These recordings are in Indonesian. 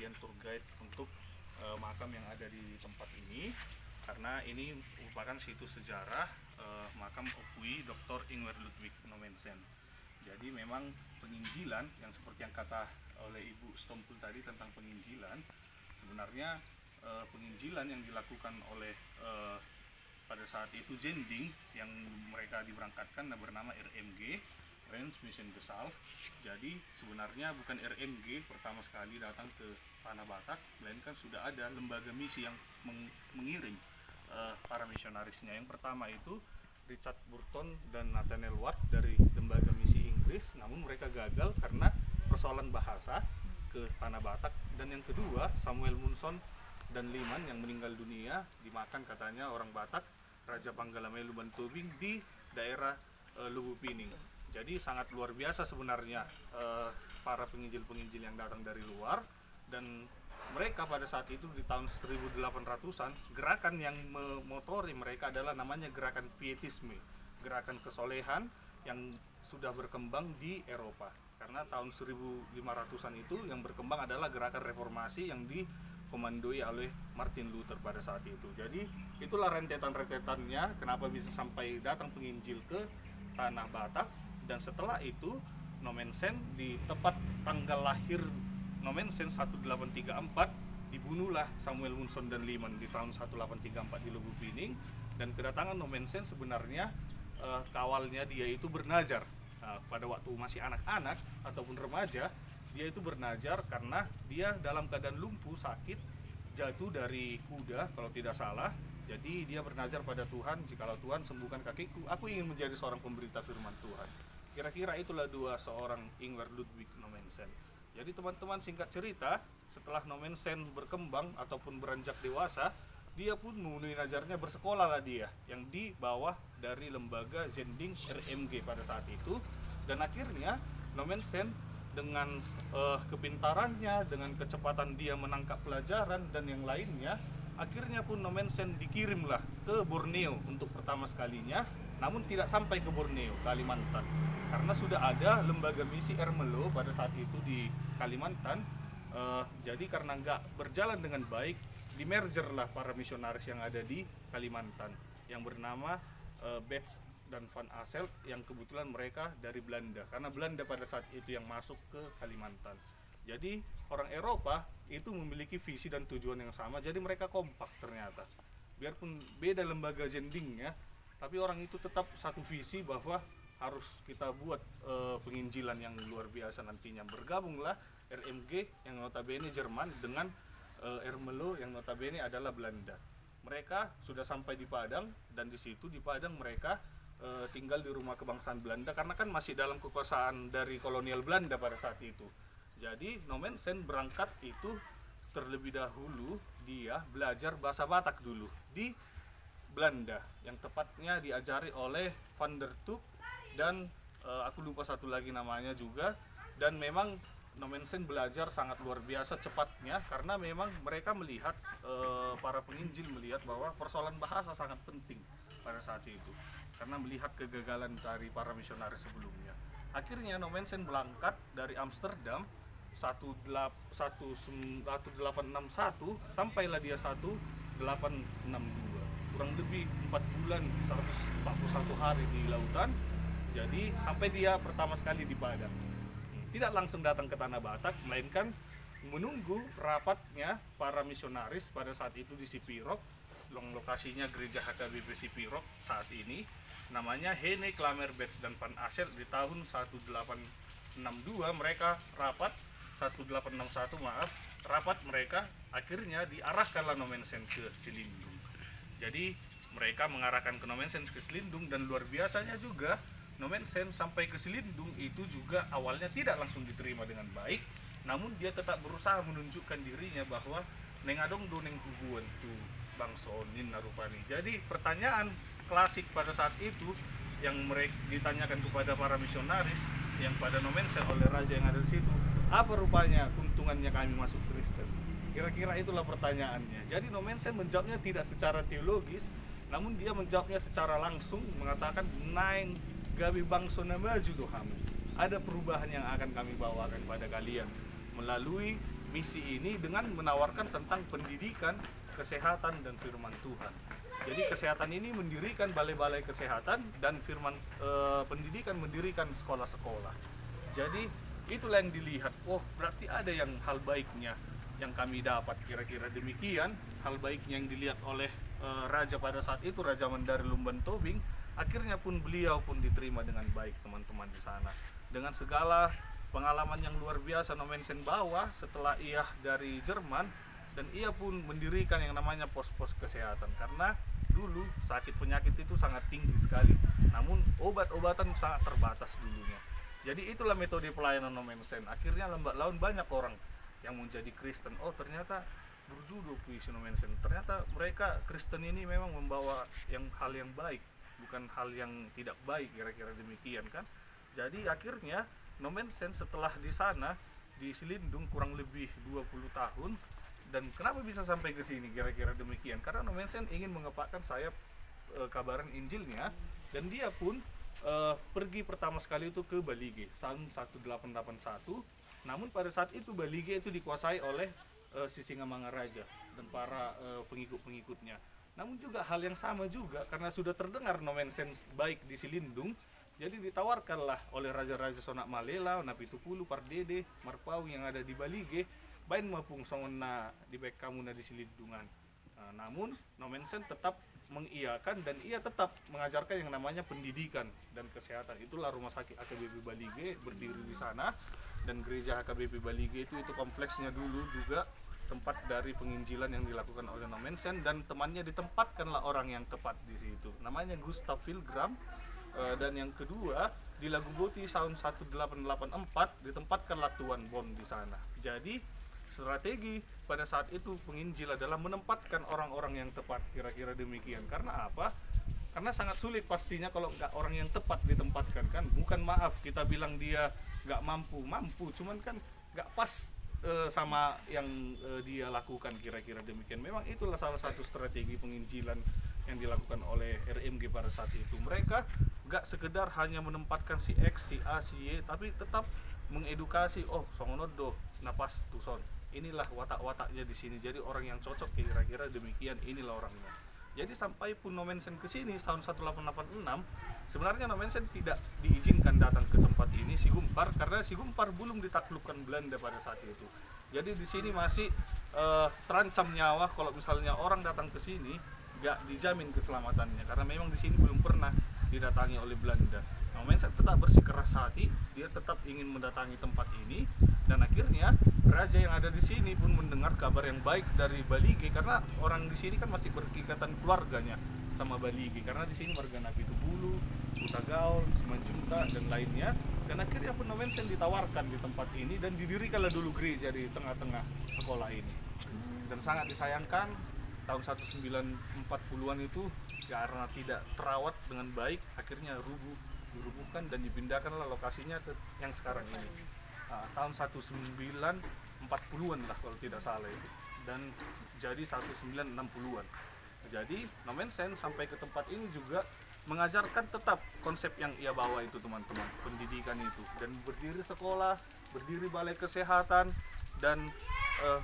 pembagian tour guide untuk makam yang ada di tempat ini, karena ini merupakan situs sejarah makam Okui Dr. Ingwer Ludwig Nommensen. Jadi memang penginjilan yang seperti yang kata oleh Ibu Stompul tadi tentang penginjilan, sebenarnya penginjilan yang dilakukan oleh pada saat itu Zending yang mereka diberangkatkan bernama RMG, Rijksmissie-Gezellschaft. Jadi sebenarnya bukan RMG pertama sekali datang ke Tanah Batak, melainkan sudah ada lembaga misi yang mengirim para misionarisnya. Yang pertama itu Richard Burton dan Nathaniel Ward dari lembaga misi Inggris, namun mereka gagal karena persoalan bahasa ke Tanah Batak. Dan yang kedua Samuel Munson dan Liman yang meninggal dunia dimakan katanya orang Batak, Raja Panggalamelu Bantubing di daerah Lubu Pining. Jadi sangat luar biasa sebenarnya para penginjil-penginjil yang datang dari luar, dan mereka pada saat itu di tahun 1800-an gerakan yang memotori mereka adalah namanya gerakan pietisme, gerakan kesolehan yang sudah berkembang di Eropa. Karena tahun 1500-an itu yang berkembang adalah gerakan reformasi yang dikomandoi oleh Martin Luther pada saat itu. Jadi itulah rentetan-rentetannya kenapa bisa sampai datang penginjil ke Tanah Batak. Dan setelah itu Nommensen di tepat tanggal lahir Nommensen 1834 dibunuhlah Samuel Munson dan Liman di tahun 1834 di Lubu Pining. Dan kedatangan Nommensen sebenarnya kawalnya dia itu bernazar. Pada waktu masih anak-anak ataupun remaja, dia itu bernazar karena dia dalam keadaan lumpuh, sakit, jatuh dari kuda kalau tidak salah. Jadi dia bernazar pada Tuhan, jikalau Tuhan sembuhkan kakiku, aku ingin menjadi seorang pemberita firman Tuhan. Kira-kira itulah seorang Ingwer Ludwig Nommensen. Jadi teman-teman, singkat cerita, setelah Nommensen berkembang ataupun beranjak dewasa, dia pun memenuhi nazarnya, bersekolah lah dia yang di bawah dari lembaga Zending RMG pada saat itu. Dan akhirnya Nommensen dengan kepintarannya, dengan kecepatan dia menangkap pelajaran dan yang lainnya, akhirnya pun Nommensen dikirimlah ke Borneo untuk pertama sekalinya, namun tidak sampai ke Borneo, Kalimantan, karena sudah ada lembaga misi Ermelo pada saat itu di Kalimantan. Jadi karena nggak berjalan dengan baik, dimergerlah para misionaris yang ada di Kalimantan yang bernama Betz dan Van Asselt, yang kebetulan mereka dari Belanda, karena Belanda pada saat itu yang masuk ke Kalimantan. Jadi orang Eropa itu memiliki visi dan tujuan yang sama, jadi mereka kompak ternyata. Biarpun beda lembaga Zendingnya, tapi orang itu tetap satu visi bahwa harus kita buat penginjilan yang luar biasa nantinya. Bergabunglah RMG yang notabene Jerman dengan Ermelo yang notabene adalah Belanda. Mereka sudah sampai di Padang, dan di situ di Padang mereka tinggal di rumah kebangsaan Belanda karena kan masih dalam kekuasaan dari kolonial Belanda pada saat itu. Jadi Nommensen berangkat itu terlebih dahulu dia belajar bahasa Batak dulu di Belanda, yang tepatnya diajari oleh Van der Tuuk dan aku lupa satu lagi namanya juga. Dan memang Nommensen belajar sangat luar biasa cepatnya, karena memang mereka melihat, para penginjil melihat bahwa persoalan bahasa sangat penting pada saat itu, karena melihat kegagalan dari para misionaris sebelumnya. Akhirnya Nommensen berangkat dari Amsterdam 1861, sampailah dia 1862, kurang lebih 4 bulan 141 hari di lautan. Jadi sampai dia pertama sekali di Padang. Tidak langsung datang ke Tanah Batak, melainkan menunggu rapatnya para misionaris pada saat itu di Sipirok. Lokasinya gereja HKBP Sipirok saat ini, namanya Hene Klamer Betz dan Van Asselt. Di tahun 1862 mereka rapat, 1861 maaf, rapat mereka, akhirnya diarahkanlah Nommensen ke Silindung. Jadi mereka mengarahkan ke Nommensen ke Silindung, dan luar biasanya juga Nommensen sampai ke Silindung itu juga awalnya tidak langsung diterima dengan baik, namun dia tetap berusaha menunjukkan dirinya bahwa nengadong do neng hubuan tu bangsonin narupani. Jadi pertanyaan klasik pada saat itu yang mereka ditanyakan kepada para misionaris yang pada Nommensen oleh raja yang ada di situ, apa rupanya keuntungannya kami masuk Kristen? Kira-kira itulah pertanyaannya. Jadi Nommensen menjawabnya tidak secara teologis, namun dia menjawabnya secara langsung, mengatakan naing gabi bangso nama judoham. Ada perubahan yang akan kami bawakan pada kalian melalui misi ini dengan menawarkan tentang pendidikan, kesehatan, dan firman Tuhan. Jadi kesehatan ini mendirikan balai-balai kesehatan, dan pendidikan mendirikan sekolah-sekolah. Jadi itulah yang dilihat, oh berarti ada yang hal baiknya yang kami dapat, kira-kira demikian. Hal baiknya yang dilihat oleh raja pada saat itu, Raja Mandari Lumban Tobing. Akhirnya pun beliau pun diterima dengan baik teman-teman di sana. Dengan segala pengalaman yang luar biasa Nommensen bawa setelah ia dari Jerman, dan ia pun mendirikan yang namanya pos-pos kesehatan, karena dulu sakit penyakit itu sangat tinggi sekali, namun obat-obatan sangat terbatas dulunya. Jadi itulah metode pelayanan Nommensen. Akhirnya lambat laun banyak orang yang menjadi Kristen. Oh ternyata berjudul puisi Nommensen, ternyata mereka Kristen ini memang membawa hal yang baik, bukan hal yang tidak baik, kira-kira demikian kan. Jadi akhirnya Nommensen setelah di sana di Silindung kurang lebih 20 tahun. Dan kenapa bisa sampai ke sini, kira-kira demikian? Karena Nommensen ingin mengepakkan sayap kabaran Injilnya, dan dia pun pergi pertama sekali itu ke Balige tahun 1881. Namun pada saat itu Balige itu dikuasai oleh Sisingamangaraja dan para pengikut-pengikutnya. Namun juga hal yang sama juga, karena sudah terdengar Nommensen baik di Silindung, jadi ditawarkanlah oleh raja-raja Sonak Malela, Napitupulu, Pardede, Marpau yang ada di Balige, bain mapung songona di baik kamu na di Silindungan. Namun Nommensen tetap mengiyakan, dan ia tetap mengajarkan yang namanya pendidikan dan kesehatan. Itulah rumah sakit HKBP Balige berdiri di sana, dan gereja HKBP Balige itu kompleksnya dulu juga tempat dari penginjilan yang dilakukan oleh Nommensen, dan temannya ditempatkanlah orang yang tepat di situ. Namanya Gustav Pilgrim. Dan yang kedua di Lagu Boti tahun 1884 ditempatkanlah Tuan Bon di sana. Jadi strategi pada saat itu penginjil adalah menempatkan orang-orang yang tepat, kira-kira demikian. Karena apa? Karena sangat sulit pastinya kalau nggak orang yang tepat ditempatkan kan. Bukan maaf kita bilang dia nggak mampu, cuman kan nggak pas sama yang dia lakukan, kira-kira demikian. Memang itulah salah satu strategi penginjilan yang dilakukan oleh RMG pada saat itu. Mereka nggak sekedar hanya menempatkan si X, si A, si Y, tapi tetap mengedukasi. Oh, songonodo, napas tuson. Inilah watak-wataknya di sini. Jadi orang yang cocok, kira-kira demikian. Inilah orangnya. Jadi sampai pun Nommensen ke sini tahun 1886, sebenarnya Nommensen tidak diizinkan datang ke tempat ini Sigumpar, karena Sigumpar belum ditaklukkan Belanda pada saat itu. Jadi di sini masih terancam nyawa kalau misalnya orang datang ke sini, nggak dijamin keselamatannya, karena memang di sini belum pernah didatangi oleh Belanda. Nommensen tetap bersikeras hati, dia tetap ingin mendatangi tempat ini, dan akhirnya raja yang ada di sini pun mendengar kabar yang baik dari Balige, karena orang di sini kan masih berikatan keluarganya sama Balige, karena di sini warga Napitupulu, Utagaul, Simanjunta dan lainnya. Dan akhirnya pun Nommensen ditawarkan di tempat ini, dan didirikanlah dulu gereja di tengah-tengah sekolah ini. Dan sangat disayangkan tahun 1940-an itu karena tidak terawat dengan baik, akhirnya dirubuhkan dan dipindahkanlah lokasinya ke yang sekarang ini. Tahun 1940-an lah kalau tidak salah itu, dan jadi 1960-an. Jadi Nommensen sampai ke tempat ini juga mengajarkan tetap konsep yang ia bawa itu, teman-teman, pendidikan itu, dan berdiri sekolah, berdiri balai kesehatan, dan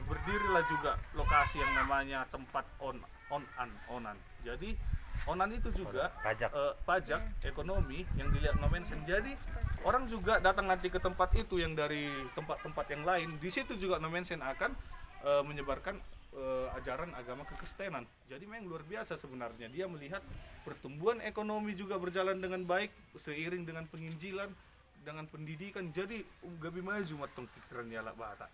berdirilah juga lokasi yang namanya tempat onan. Jadi onan itu juga pajak ekonomi yang dilihat Nommensen. Jadi orang juga datang nanti ke tempat itu yang dari tempat-tempat yang lain. Di situ juga Nommensen akan menyebarkan ajaran agama kekristenan. Jadi memang luar biasa sebenarnya. Dia melihat pertumbuhan ekonomi juga berjalan dengan baik seiring dengan penginjilan, dengan pendidikan. Jadi gabi maju matong pikiran ya lah bata.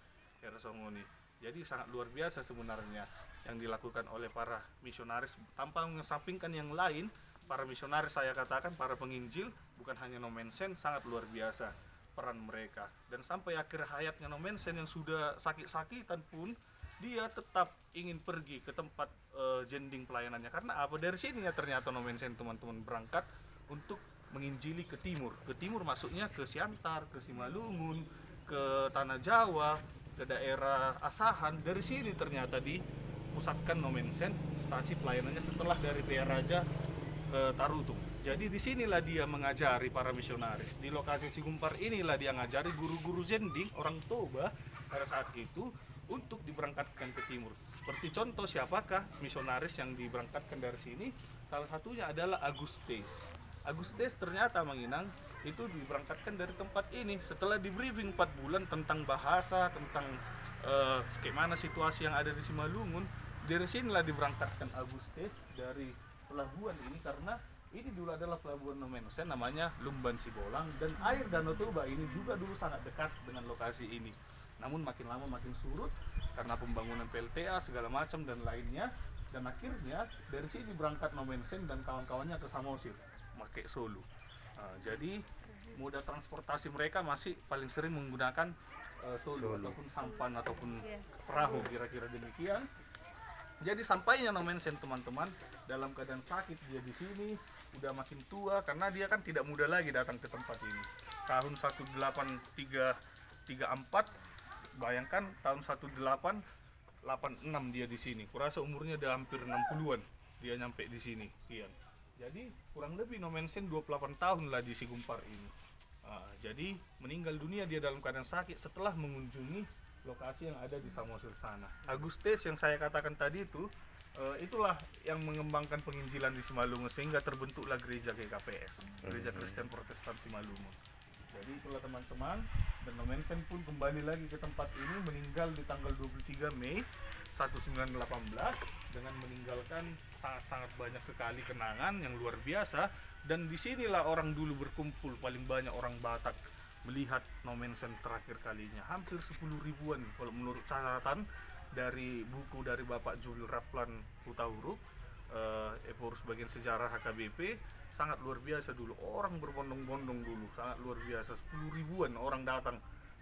Jadi sangat luar biasa sebenarnya yang dilakukan oleh para misionaris, tanpa mengesampingkan yang lain. Para misionaris, saya katakan para penginjil, bukan hanya Nommensen, sangat luar biasa peran mereka. Dan sampai akhir hayatnya Nommensen yang sudah sakit-sakitan pun, dia tetap ingin pergi ke tempat jending pelayanannya. Karena apa? Dari sini ya ternyata Nommensen, teman-teman, berangkat untuk menginjili ke timur. Ke timur maksudnya ke Siantar, ke Simalungun, ke Tanah Jawa, ke daerah Asahan. Dari sini ternyata dipusatkan Nommensen stasi pelayanannya setelah dari PR Raja Tarutung. Jadi disinilah dia mengajari para misionaris. Di lokasi Sigumpar inilah dia ngajari guru-guru jending, orang Toba pada saat itu, untuk diberangkatkan ke timur. Seperti contoh, siapakah misionaris yang diberangkatkan dari sini? Salah satunya adalah Agustes. Agustes ternyata Manginang itu diberangkatkan dari tempat ini setelah di briefing 4 bulan tentang bahasa, tentang bagaimana situasi yang ada di Simalungun. Dari sinilah diberangkatkan Agustes dari pelabuhan ini, karena ini dulu adalah pelabuhan Nomensen, namanya Lumban Sibolang, dan air Danau Toba ini juga dulu sangat dekat dengan lokasi ini. Namun makin lama makin surut karena pembangunan PLTA segala macam dan lainnya, dan akhirnya dari sini berangkat Nomensen dan kawan-kawannya ke Samosir, pakai Solo. Jadi moda transportasi mereka masih paling sering menggunakan Solo ataupun sampan ataupun perahu, kira-kira demikian. Jadi sampainya Nomensen teman-teman dalam keadaan sakit, dia di sini udah makin tua karena dia kan tidak muda lagi datang ke tempat ini. Tahun 1834, bayangkan tahun 1886 dia di sini. Kurasa umurnya udah hampir 60-an dia nyampe di sini, Kian. Jadi kurang lebih Nomensen 28 tahun lah di Sigumpar ini. Jadi meninggal dunia dia dalam keadaan sakit setelah mengunjungi lokasi yang ada di Samosir sana. Agustes yang saya katakan tadi itu, itulah yang mengembangkan penginjilan di Simalungun sehingga terbentuklah gereja GKPS, Gereja Kristen Protestan Simalungun. Jadi itulah teman-teman, dan Nomensen pun kembali lagi ke tempat ini, meninggal di tanggal 23 Mei 1918 dengan meninggalkan sangat-sangat banyak sekali kenangan yang luar biasa. Dan disinilah orang dulu berkumpul, paling banyak orang Batak melihat Nomensen terakhir kalinya, hampir 10 ribuan kalau menurut catatan dari buku dari Bapak Julil Raplan Hutauruk, Eporus bagian sejarah HKBP. Sangat luar biasa dulu, orang berbondong-bondong dulu, sangat luar biasa, 10 ribuan orang datang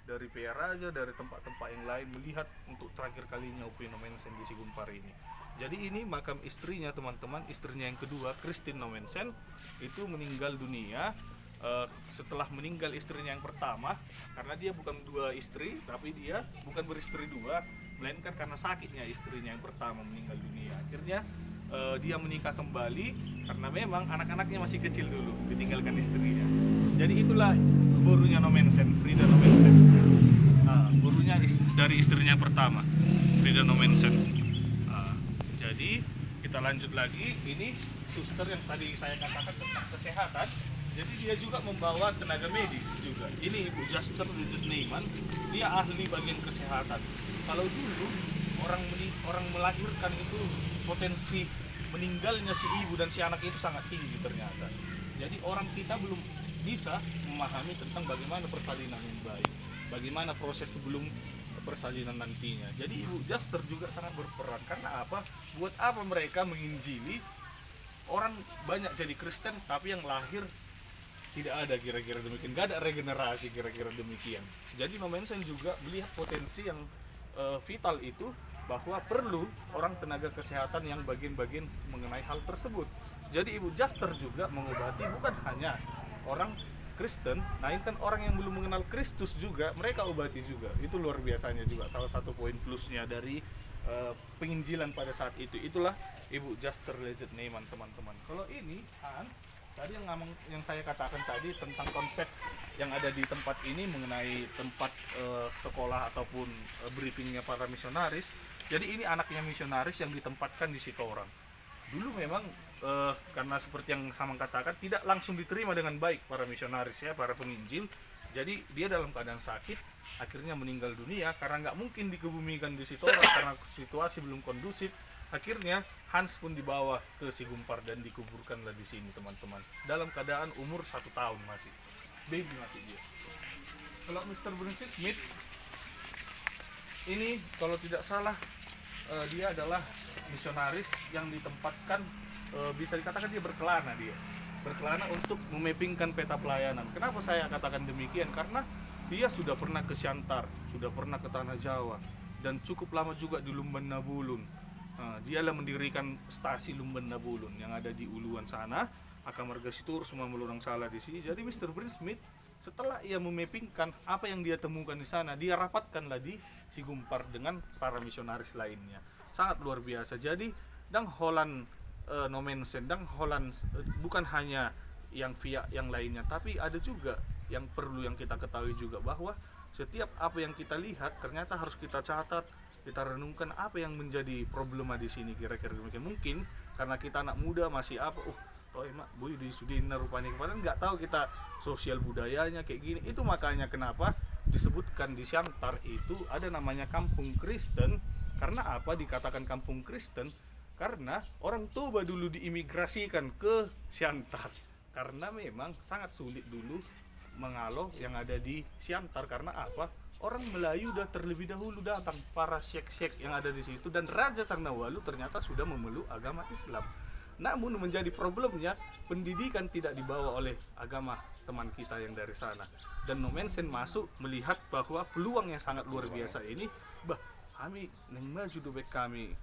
dari PR Raja, dari tempat-tempat yang lain melihat untuk terakhir kalinya UP Nomensen di Sigumpar ini. Jadi ini makam istrinya teman-teman, istrinya yang kedua, Christine Nomensen, itu meninggal dunia setelah meninggal istrinya yang pertama, karena dia bukan dua istri, tapi dia bukan beristri dua, melainkan karena sakitnya istrinya yang pertama meninggal dunia. Akhirnya dia menikah kembali karena memang anak-anaknya masih kecil dulu, ditinggalkan istrinya. Jadi itulah gurunya Nomensen, Frida Nomensen. Gurunya dari istrinya pertama, Frida Nomensen. Jadi kita lanjut lagi, ini suster yang tadi saya katakan tentang kesehatan. Jadi dia juga membawa tenaga medis juga. Ini Ibu Juster Neiman, dia ahli bagian kesehatan. Kalau dulu orang melahirkan itu potensi meninggalnya si ibu dan si anak itu sangat tinggi ternyata. Jadi orang kita belum bisa memahami tentang bagaimana persalinan yang baik, bagaimana proses sebelum persalinan nantinya. Jadi Ibu Juster juga sangat berperan. Karena apa? Buat apa mereka menginjili orang banyak jadi Kristen tapi yang lahir tidak ada, kira-kira demikian, gak ada regenerasi, kira-kira demikian. Jadi Nomensen juga melihat potensi yang vital itu, bahwa perlu orang tenaga kesehatan yang bagian-bagian mengenai hal tersebut. Jadi Ibu Juster juga mengobati bukan hanya orang Kristen, nah kan orang yang belum mengenal Kristus juga mereka obati juga. Itu luar biasanya juga, salah satu poin plusnya dari penginjilan pada saat itu. Itulah Ibu Juster Lezet Neiman teman-teman. Kalau ini Hans, tadi yang saya katakan tadi tentang konsep yang ada di tempat ini mengenai tempat sekolah ataupun briefingnya para misionaris. Jadi ini anaknya misionaris yang ditempatkan di Sitorang. Dulu memang karena seperti yang saya katakan tidak langsung diterima dengan baik para misionaris ya, para penginjil. Jadi dia dalam keadaan sakit, akhirnya meninggal dunia karena nggak mungkin dikebumikan di Sitorang karena situasi belum kondusif. Akhirnya Hans pun dibawa ke Sigumpar dan dikuburkanlah di sini teman-teman. Dalam keadaan umur 1 tahun masih, baby masih dia. Kalau Mr. Brunswick Smith ini kalau tidak salah dia adalah misionaris yang ditempatkan, bisa dikatakan dia berkelana untuk memappingkan peta pelayanan. Kenapa saya katakan demikian? Karena dia sudah pernah ke Siantar, sudah pernah ke Tanah Jawa, dan cukup lama juga di Lumban Nabulun. Dialah mendirikan stasi Lumban Nabulun yang ada di Uluan sana, Akamarga Situr, semua melurang salah di sini. Jadi Mr. Brunswick Smith setelah ia memappingkan apa yang dia temukan di sana, dia rapatkanlah di Sigumpar dengan para misionaris lainnya. Sangat luar biasa. Jadi Dang Holland Nomensen, Dang Holland bukan hanya yang via yang lainnya, tapi ada juga yang perlu yang kita ketahui juga bahwa setiap apa yang kita lihat ternyata harus kita catat, kita renungkan apa yang menjadi problema di sini kira-kira mungkin karena kita anak muda masih apa, oh emak boy di Sudina rupanya kemarin nggak tahu kita sosial budayanya kayak gini. Itu makanya kenapa disebutkan di Siantar itu ada namanya kampung Kristen. Karena apa dikatakan kampung Kristen? Karena orang Toba dulu diimigrasikan ke Siantar. Karena memang sangat sulit dulu mengalo yang ada di Siantar. Karena apa? Orang Melayu udah terlebih dahulu datang, para syekh-syekh yang ada di situ, dan Raja Sangnawalu ternyata sudah memeluk agama Islam. Namun menjadi problemnya pendidikan tidak dibawa oleh agama teman kita yang dari sana. Dan Nomensen masuk melihat bahwa peluang yang sangat luar biasa ini, kami neng maju dobek kami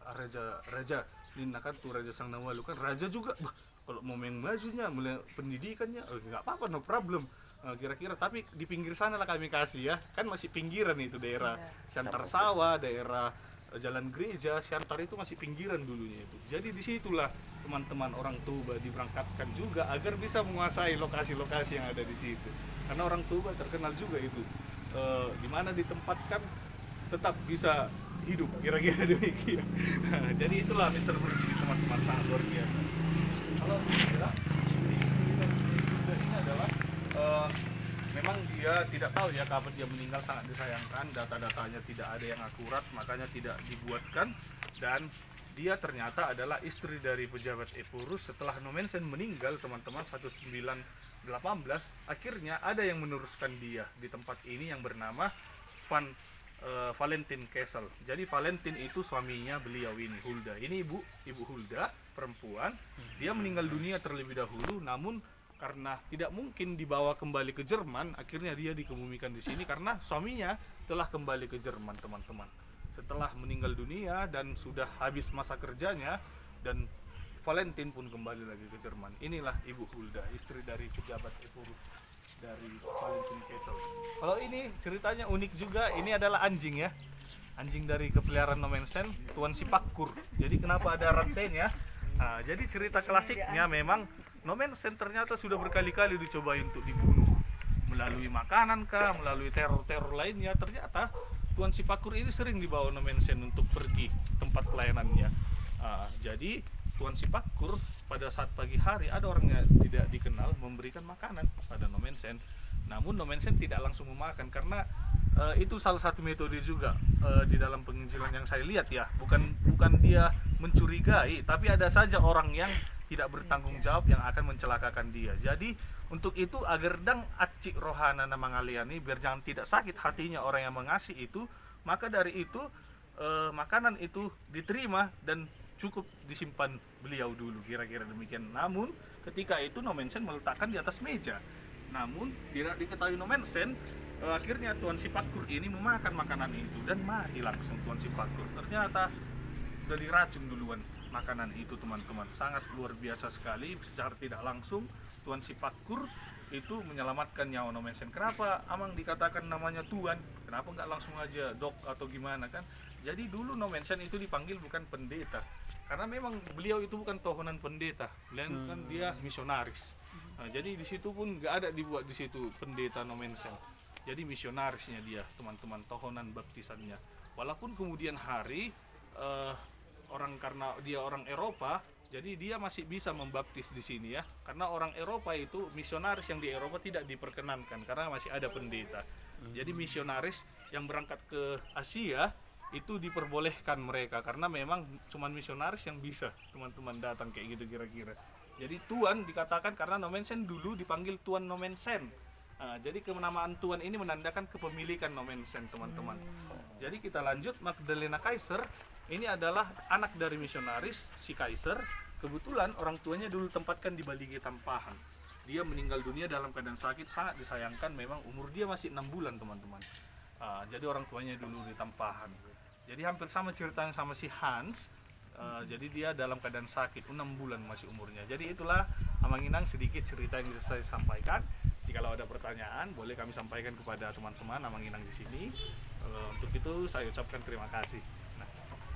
raja kan tuh Raja Sangnawalu kan raja juga, kalau mau yang majunya mulai pendidikannya nggak apa-apa, no problem. Kira-kira tapi di pinggir sana lah kami kasih ya, kan masih pinggiran itu daerah Siantar Sawah, daerah Jalan Gereja, Siantar itu masih pinggiran dulunya itu. Jadi disitulah teman-teman orang Toba diberangkatkan juga agar bisa menguasai lokasi-lokasi yang ada di situ. Karena orang Toba terkenal juga itu, di mana ditempatkan tetap bisa hidup, kira-kira demikian. Jadi itulah Mr. Bersih teman-teman, sangat luar biasa. Kalau ini adalah memang dia tidak tahu ya kapan dia meninggal, sangat disayangkan, data-datanya tidak ada yang akurat, makanya tidak dibuatkan. Dan dia ternyata adalah istri dari pejabat Epurus. Setelah Nomensen meninggal teman-teman 1918, akhirnya ada yang meneruskan dia di tempat ini yang bernama Valentin Kessel. Jadi Valentin itu suaminya beliau ini, Hulda. Ini ibu Hulda, perempuan. Dia meninggal dunia terlebih dahulu, namun karena tidak mungkin dibawa kembali ke Jerman, akhirnya dia dikebumikan di sini karena suaminya telah kembali ke Jerman, teman-teman. Setelah meninggal dunia dan sudah habis masa kerjanya, dan Valentin pun kembali lagi ke Jerman. Inilah Ibu Hulda, istri dari pejabat Epurus, dari Valentin Kessel. Kalau ini ceritanya unik juga, ini adalah anjing ya. Anjing dari kepeliharaan Nomensen, Tuan Sipakkur. Jadi kenapa ada rantainya? Nah, jadi cerita klasiknya memang Nomensen ternyata sudah berkali-kali dicoba untuk dibunuh melalui makanan kah, melalui teror-teror lainnya. Ternyata Tuan Sipakkur ini sering dibawa Nomensen untuk pergi tempat pelayanannya. Jadi Tuan Sipakkur pada saat pagi hari ada orang yang tidak dikenal memberikan makanan pada Nomensen. Namun Nomensen tidak langsung memakan karena itu salah satu metode juga di dalam penginjilan yang saya lihat ya. Bukan dia mencurigai, tapi ada saja orang yang tidak bertanggung jawab yang akan mencelakakan dia. Jadi untuk itu agar dang acik rohana nama ngaliani biar jangan tidak sakit hatinya orang yang mengasih itu, maka dari itu makanan itu diterima dan cukup disimpan beliau dulu, kira-kira demikian. Namun ketika itu Nomensen meletakkan di atas meja. Namun tidak diketahui Nomensen, akhirnya Tuan Sipakkur ini memakan makanan itu dan mati langsung Tuan Sipakkur. Ternyata sudah diracun duluan makanan itu, teman-teman. Sangat luar biasa sekali, secara tidak langsung Tuan Sipakkur itu menyelamatkan nyawa Nomensen. Kenapa Amang dikatakan namanya Tuan? Kenapa nggak langsung aja Dok atau gimana kan? Jadi dulu Nomensen itu dipanggil bukan pendeta, karena memang beliau itu bukan tohonan pendeta, beliau kan dia misionaris. Nah, jadi di situ pun nggak ada dibuat di situ pendeta Nomensen. Jadi misionarisnya dia, teman-teman, tohonan baptisannya. Walaupun kemudian hari karena dia orang Eropa, jadi dia masih bisa membaptis di sini ya. Karena orang Eropa itu misionaris yang di Eropa tidak diperkenankan karena masih ada pendeta. Jadi misionaris yang berangkat ke Asia itu diperbolehkan mereka karena memang cuman misionaris yang bisa, teman-teman, datang kayak gitu kira-kira. Jadi Tuan dikatakan karena Nomensen dulu dipanggil Tuan Nomensen. Jadi kenamaan Tuan ini menandakan kepemilikan Nomensen, teman-teman. Jadi kita lanjut, Magdalena Kaiser ini adalah anak dari misionaris si Kaiser. Kebetulan orang tuanya dulu tempatkan di Balige Tampahan. Dia meninggal dunia dalam keadaan sakit, sangat disayangkan. Memang umur dia masih 6 bulan, teman-teman. Jadi orang tuanya dulu di Tampahan. Jadi hampir sama ceritanya sama si Hans. Jadi dia dalam keadaan sakit, 6 bulan masih umurnya. Jadi itulah Amanginang sedikit cerita yang bisa saya sampaikan. Jikalau ada pertanyaan, boleh kami sampaikan kepada teman-teman Amanginang di sini. Untuk itu saya ucapkan terima kasih.